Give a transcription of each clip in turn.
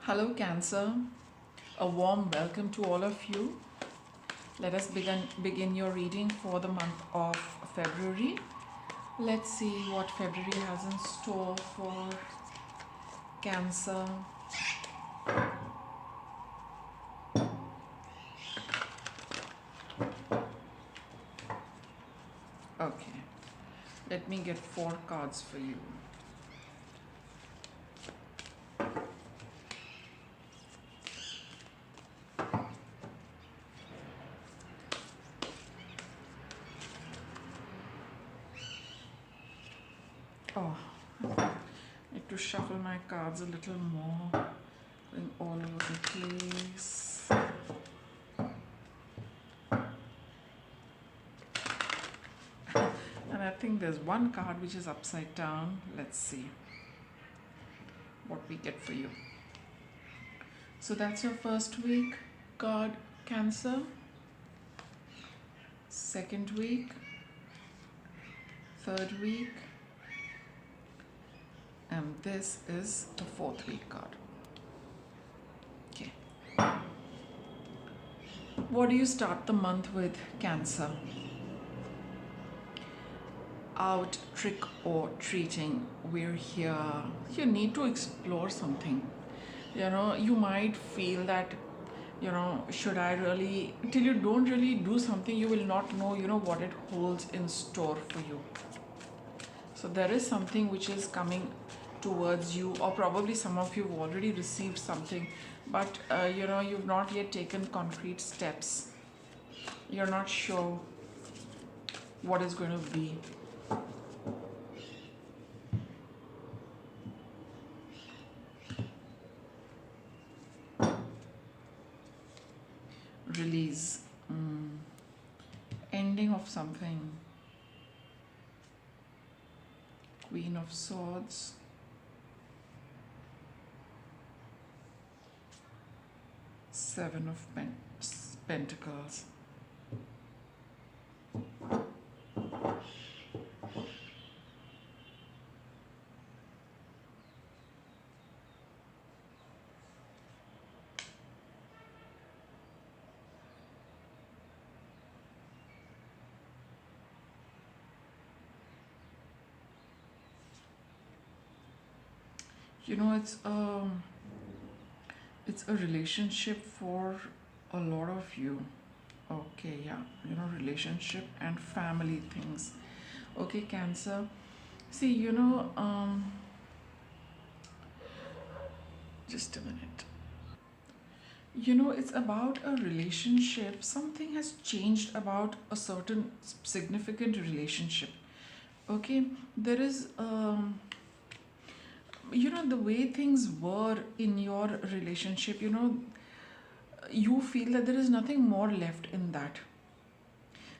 Hello, Cancer. A warm welcome to all of you. Let us begin your reading for the month of February. Let's see what February has in store for Cancer. Okay, let me get 4 cards for you. Oh, I need to shuffle my cards a little more, going all over the place. And I think there's one card which is upside down. Let's see what we get for you. So that's your first week card, Cancer. Second week, third week, and this is the fourth week card. Okay. What do you start the month with, Cancer? Out trick or treating. We're here. You need to explore something. You might feel that, should I really, till you don't really do something, you will not know, what it holds in store for you. So there is something which is coming towards you, or probably some of you have already received something, but you've not yet taken concrete steps. You're not sure what is going to be. Release. Ending of something. Queen of Swords. Seven of Pentacles. It's a relationship for a lot of you. Okay, yeah, relationship and family things. Okay, Cancer. See, just a minute. It's about a relationship. Something has changed about a certain significant relationship. Okay, there is the way things were in your relationship, you feel that there is nothing more left in that.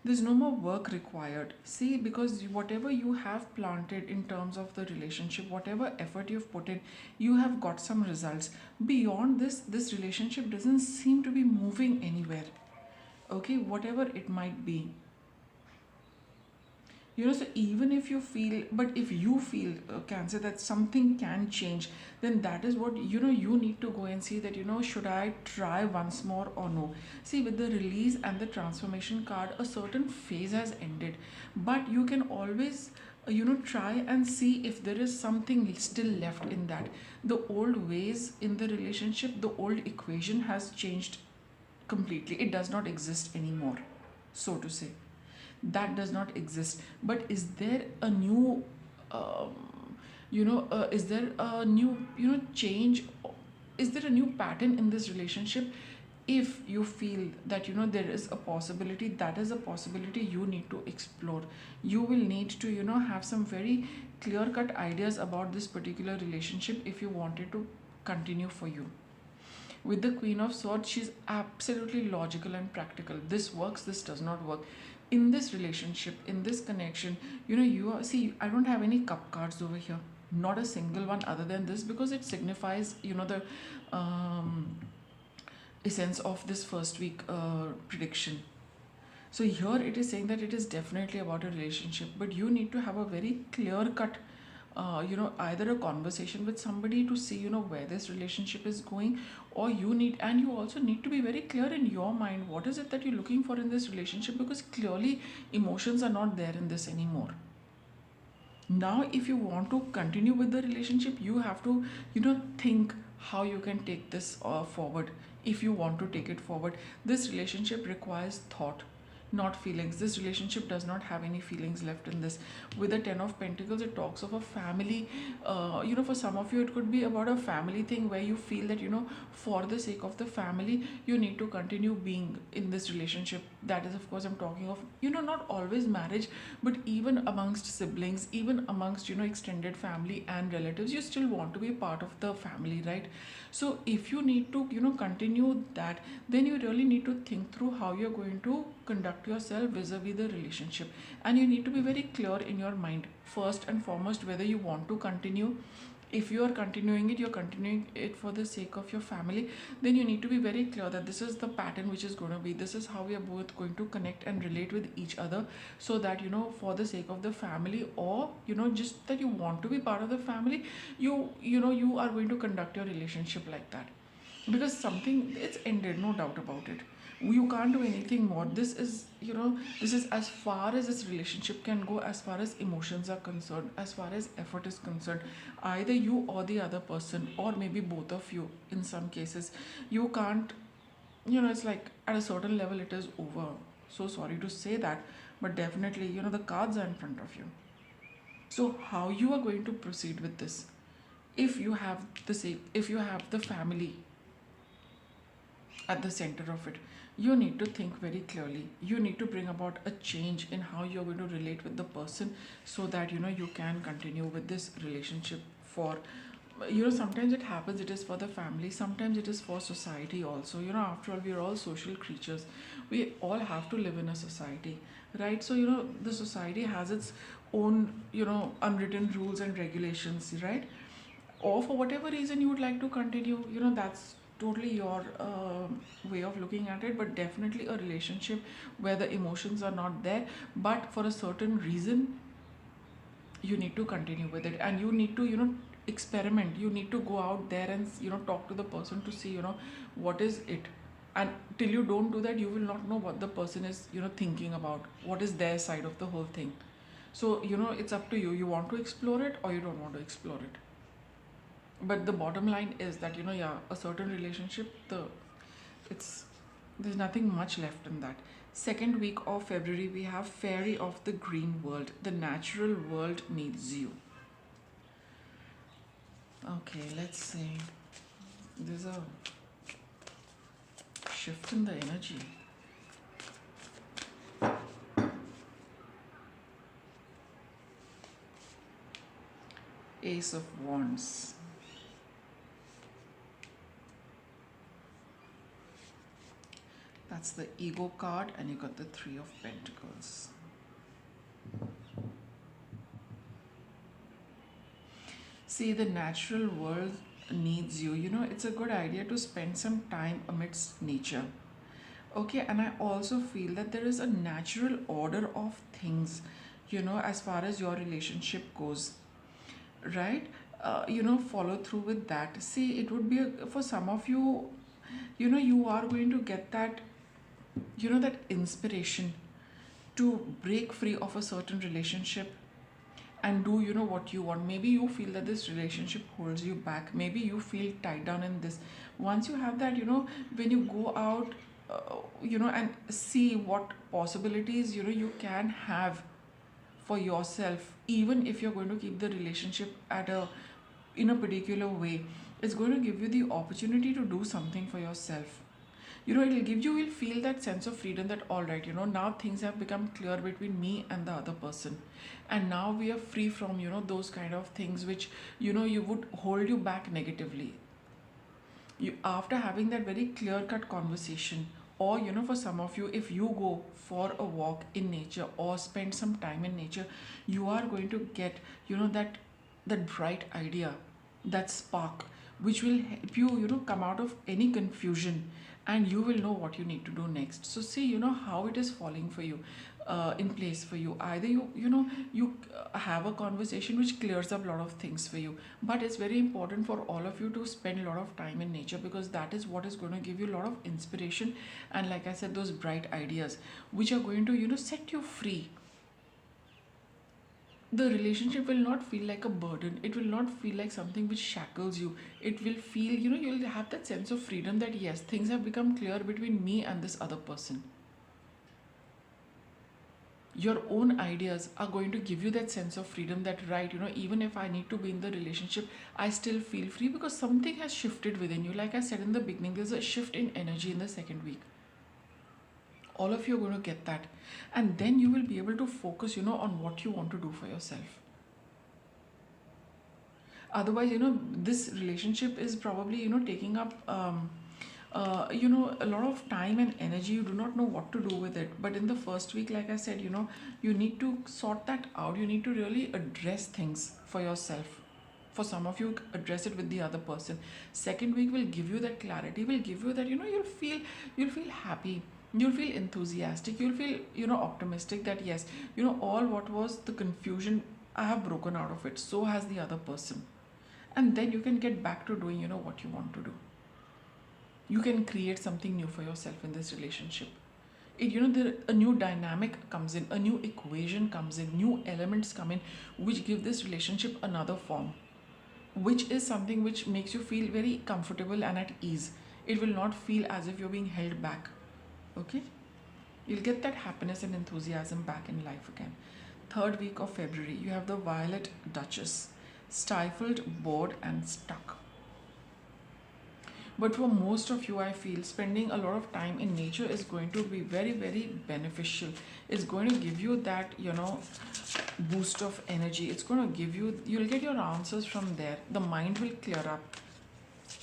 There's no more work required. See, because whatever you have planted in terms of the relationship, whatever effort you've put in, you have got some results. Beyond this relationship doesn't seem to be moving anywhere. Okay, whatever it might be. So even if you feel, but if you feel, Cancer, that something can change, then that is what, you need to go and see that, should I try once more or no? See, with the release and the transformation card, a certain phase has ended, but you can always, try and see if there is something still left in that. The old ways in the relationship, the old equation has changed completely. It does not exist anymore, so to say. That does not exist. But is there a new is there a new change? Is there a new pattern in this relationship? If you feel that there is a possibility, that is a possibility you need to explore. You will need to have some very clear cut ideas about this particular relationship if you want it to continue for you. With the Queen of Swords, she's absolutely logical and practical. This works, this does not work. In this relationship, in this connection, you are, see, I don't have any cup cards over here. Not a single one other than this, because it signifies, the essence of this first week prediction. So here it is saying that it is definitely about a relationship, but you need to have a very clear cut either a conversation with somebody to see where this relationship is going, or you also need to be very clear in your mind what is it that you're looking for in this relationship, because clearly emotions are not there in this anymore. Now if you want to continue with the relationship, you have to think how you can take this forward. If you want to take it forward, this relationship requires thought, not feelings. This relationship does not have any feelings left in this. With the 10 of Pentacles, it talks of a family. For some of you it could be about a family thing where you feel that for the sake of the family you need to continue being in this relationship. That is, of course, I'm talking of not always marriage, but even amongst siblings, even amongst extended family and relatives, you still want to be part of the family, right? So if you need to continue that, then you really need to think through how you're going to conduct yourself vis-a-vis the relationship, and you need to be very clear in your mind first and foremost whether you want to continue. If you are continuing it, you're continuing it for the sake of your family, then you need to be very clear that this is the pattern which is going to be, this is how we are both going to connect and relate with each other, so that for the sake of the family, or just that you want to be part of the family, you are going to conduct your relationship like that. Because something, it's ended, no doubt about it. You can't do anything more. This is as far as this relationship can go, as far as emotions are concerned, as far as effort is concerned. Either you or the other person, or maybe both of you in some cases. You can't, it's like at a certain level it is over. So sorry to say that, but definitely the cards are in front of you. So how you are going to proceed with this? If you have the family at the center of it, you need to think very clearly. You need to bring about a change in how you're going to relate with the person, so that you can continue with this relationship for sometimes it happens, it is for the family, sometimes it is for society also. After all, we are all social creatures. We all have to live in a society, right? So the society has its own unwritten rules and regulations, right? Or for whatever reason you would like to continue, that's totally your way of looking at it. But definitely a relationship where the emotions are not there, but for a certain reason you need to continue with it, and you need to experiment. You need to go out there and talk to the person to see what is it. And till you don't do that, you will not know what the person is thinking about, what is their side of the whole thing. So it's up to you. You want to explore it or you don't want to explore it. But the bottom line is that yeah, a certain relationship, it's there's nothing much left in that. Second week of February, we have Fairy of the Green World. The natural world needs you. Okay, let's see. There's a shift in the energy. Ace of Wands. That's the Ego card, and you got the Three of Pentacles. See, the natural world needs you. It's a good idea to spend some time amidst nature. Okay, and I also feel that there is a natural order of things, as far as your relationship goes, right? Follow through with that. See, it would be for some of you, you are going to get that, that inspiration to break free of a certain relationship and do what you want. Maybe you feel that this relationship holds you back, maybe you feel tied down in this. Once you have that, when you go out, and see what possibilities you can have for yourself, even if you're going to keep the relationship in a particular way, it's going to give you the opportunity to do something for yourself. You'll feel that sense of freedom, that all right, now things have become clear between me and the other person, and now we are free from those kind of things which you would hold you back negatively. After having that very clear cut conversation, or for some of you, if you go for a walk in nature or spend some time in nature, you are going to get that bright idea, that spark, which will help you, come out of any confusion, and you will know what you need to do next. So see, how it is falling for you, in place for you. Either you have a conversation which clears up a lot of things for you, but it's very important for all of you to spend a lot of time in nature, because that is what is going to give you a lot of inspiration, and like I said, those bright ideas which are going to set you free. The relationship will not feel like a burden, it will not feel like something which shackles you. It will feel, you'll have that sense of freedom, that yes, things have become clear between me and this other person. Your own ideas are going to give you that sense of freedom, that right, even if I need to be in the relationship, I still feel free, because something has shifted within you. Like I said in the beginning, there's a shift in energy in the second week. All of you are going to get that, and then you will be able to focus on what you want to do for yourself. Otherwise, this relationship is probably taking up a lot of time and energy. You do not know what to do with it. But in the first week, like I said, you need to sort that out. You need to really address things for yourself. For some of you, address it with the other person. Second week will give you that clarity, will give you that, you'll feel happy, you'll feel enthusiastic, you'll feel optimistic, that yes, all what was the confusion, I have broken out of it, so has the other person. And then you can get back to doing what you want to do. You can create something new for yourself in this relationship. A new dynamic comes in, a new equation comes in, new elements come in, which give this relationship another form, which is something which makes you feel very comfortable and at ease. It will not feel as if you're being held back. Okay, you'll get that happiness and enthusiasm back in life again. Third week of February, you have the Violet Duchess, stifled, bored, and stuck. But for most of you, I feel spending a lot of time in nature is going to be very, very beneficial. It's going to give you that, boost of energy. It's going to give you, you'll get your answers from there. The mind will clear up,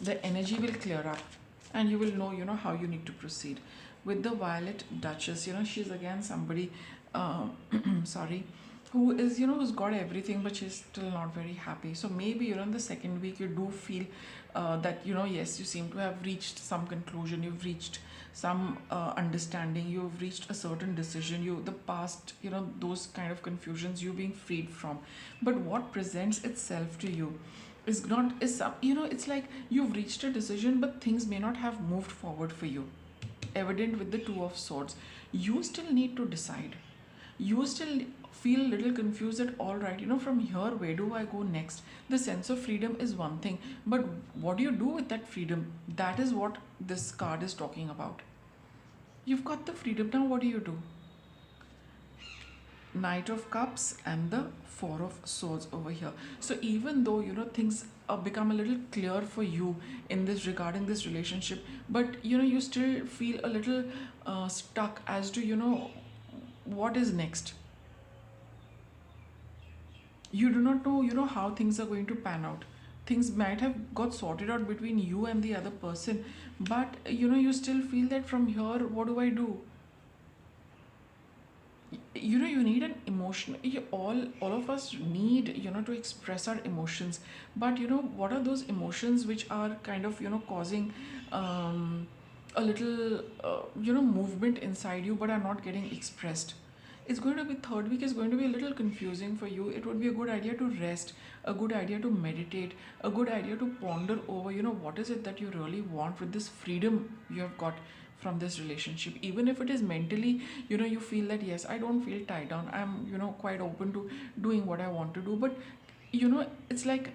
the energy will clear up, and you will know, how you need to proceed. With the Violet Duchess, she's again somebody, sorry, who is, who's got everything, but she's still not very happy. So maybe, in the second week, you do feel that, yes, you seem to have reached some conclusion, you've reached some understanding, you've reached a certain decision, the past, those kind of confusions you're being freed from. But what presents itself to you is not, it's like you've reached a decision, but things may not have moved forward for you. Evident with the Two of Swords. You still need to decide. You still feel a little confused that, all right, from here, where do I go next? The sense of freedom is one thing, but what do you do with that freedom? That is what this card is talking about. You've got the freedom, now what do you do? Knight of Cups and the Four of Swords over here. So even though things become a little clear for you in this, regarding this relationship, but you still feel a little stuck as to what is next. You do not know how things are going to pan out. Things might have got sorted out between you and the other person, but you still feel that, from here, what do I do? You need an emotion. All of us need to express our emotions, but what are those emotions which are kind of causing a little movement inside you, but are not getting expressed? It's going to be, third week is going to be a little confusing for you. It would be a good idea to rest, a good idea to meditate, a good idea to ponder over what is it that you really want with this freedom you have got from this relationship. Even if it is mentally, you feel that, yes, I don't feel tied down, I'm quite open to doing what I want to do, but it's like,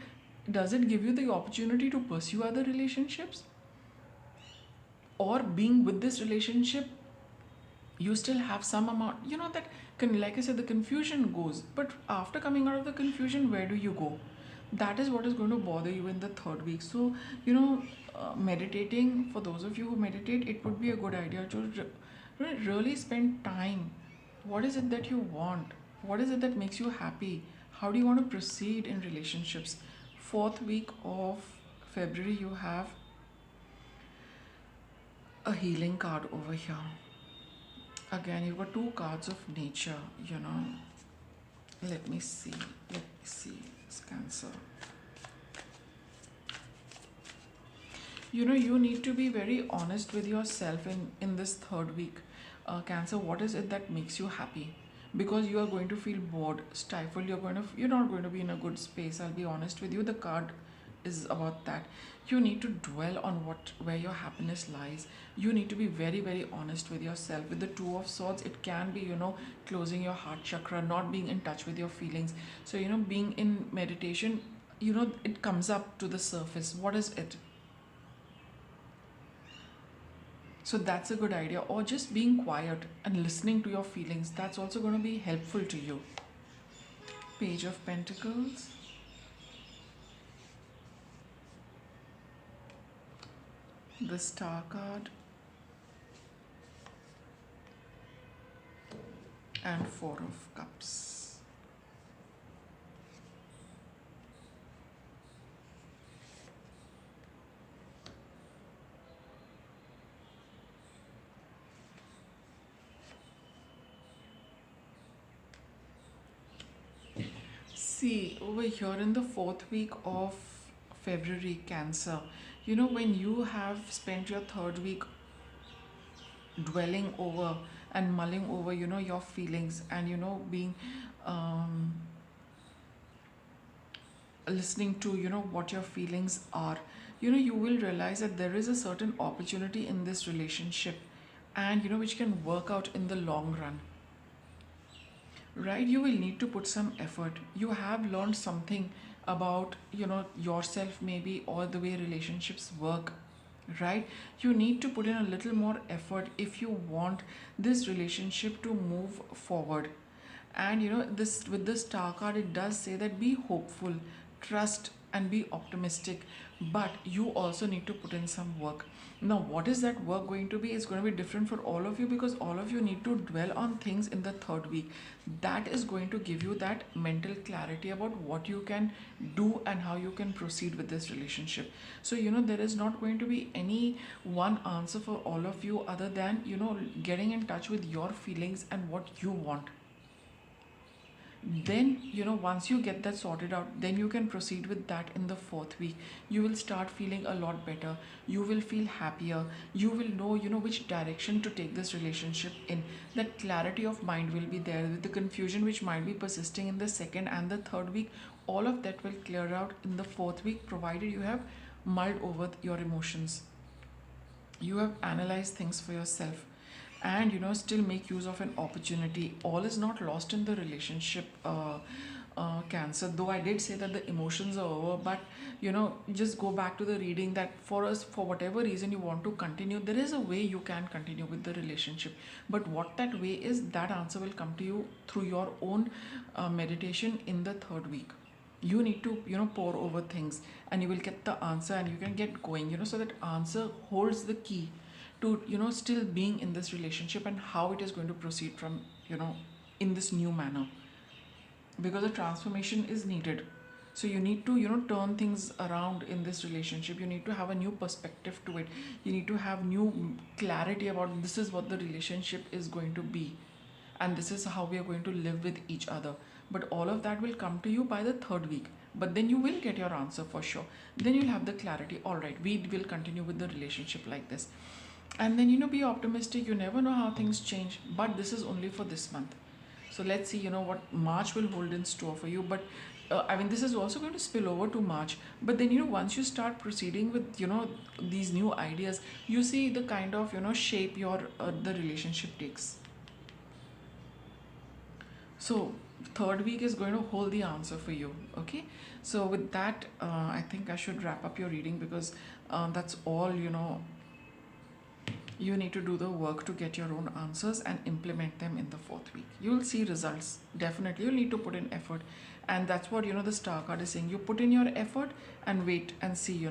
does it give you the opportunity to pursue other relationships? Or being with this relationship, you still have some amount, that can, like I said, the confusion goes, but after coming out of the confusion, where do you go? That is what is going to bother you in the third week. So meditating, for those of you who meditate, it would be a good idea to really spend time. What is it that you want? What is it that makes you happy? How do you want to proceed in relationships? Fourth week of February, you have a healing card over here. Again, you've got two cards of nature, Let me see. It's Cancer. You need to be very honest with yourself in this third week. Cancer, what is it that makes you happy? Because you are going to feel bored, stifled. You're not going to be in a good space. I'll be honest with you. The card is about that. You need to dwell on where your happiness lies. You need to be very, very honest with yourself. With the Two of Swords, it can be, closing your heart chakra, not being in touch with your feelings. So, being in meditation, it comes up to the surface. What is it? So that's a good idea. Or just being quiet and listening to your feelings. That's also going to be helpful to you. Page of Pentacles. The Star card. And Four of Cups. See, over here in the fourth week of February, Cancer, when you have spent your third week dwelling over and mulling over, your feelings and, being um, listening to, what your feelings are, you will realize that there is a certain opportunity in this relationship and, which can work out in the long run. Right, you will need to put some effort. You have learned something about yourself, maybe, or the way relationships work. Right, you need to put in a little more effort if you want this relationship to move forward. And this, with this Star card, it does say that be hopeful, trust, and be optimistic, but you also need to put in some work. Now, what is that work going to be? It's going to be different for all of you, because all of you need to dwell on things in the third week. That is going to give you that mental clarity about what you can do and how you can proceed with this relationship. So, there is not going to be any one answer for all of you other than, getting in touch with your feelings and what you want. Then, once you get that sorted out, then you can proceed with that in the fourth week. You will start feeling a lot better. You will feel happier. You will know, which direction to take this relationship in. That clarity of mind will be there. With the confusion which might be persisting in the second and the third week, all of that will clear out in the fourth week, provided you have mulled over your emotions. You have analyzed things for yourself, and still make use of an opportunity. All is not lost in the relationship, Cancer, though I did say that the emotions are over. But just go back to the reading, that for us, for whatever reason you want to continue, there is a way you can continue with the relationship. But what that way is, that answer will come to you through your own meditation in the third week. You need to pour over things, and you will get the answer, and you can get going. So that answer holds the key to still being in this relationship, and how it is going to proceed from in this new manner, because a transformation is needed. So you need to turn things around in this relationship. You need to have a new perspective to it. You need to have new clarity about, this is what the relationship is going to be, and this is how we are going to live with each other. But all of that will come to you by the third week. But then you will get your answer for sure. Then you'll have the clarity, all right, we will continue with the relationship like this. And then be optimistic. You never know how things change, but this is only for this month. So let's see what March will hold in store for you. But this is also going to spill over to March. But then once you start proceeding with these new ideas, you see the kind of shape your the relationship takes. So third week is going to hold the answer for you. Okay, so with that, I think I should wrap up your reading, because that's all. You need to do the work to get your own answers and implement them in the fourth week. You will see results. Definitely, you'll need to put in effort. And that's what, the Star card is saying. You put in your effort and wait and see,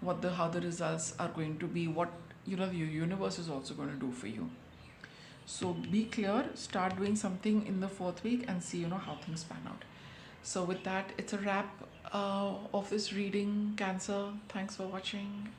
how the results are going to be, what, the universe is also going to do for you. So be clear, start doing something in the fourth week and see, how things pan out. So with that, it's a wrap of this reading, Cancer. Thanks for watching.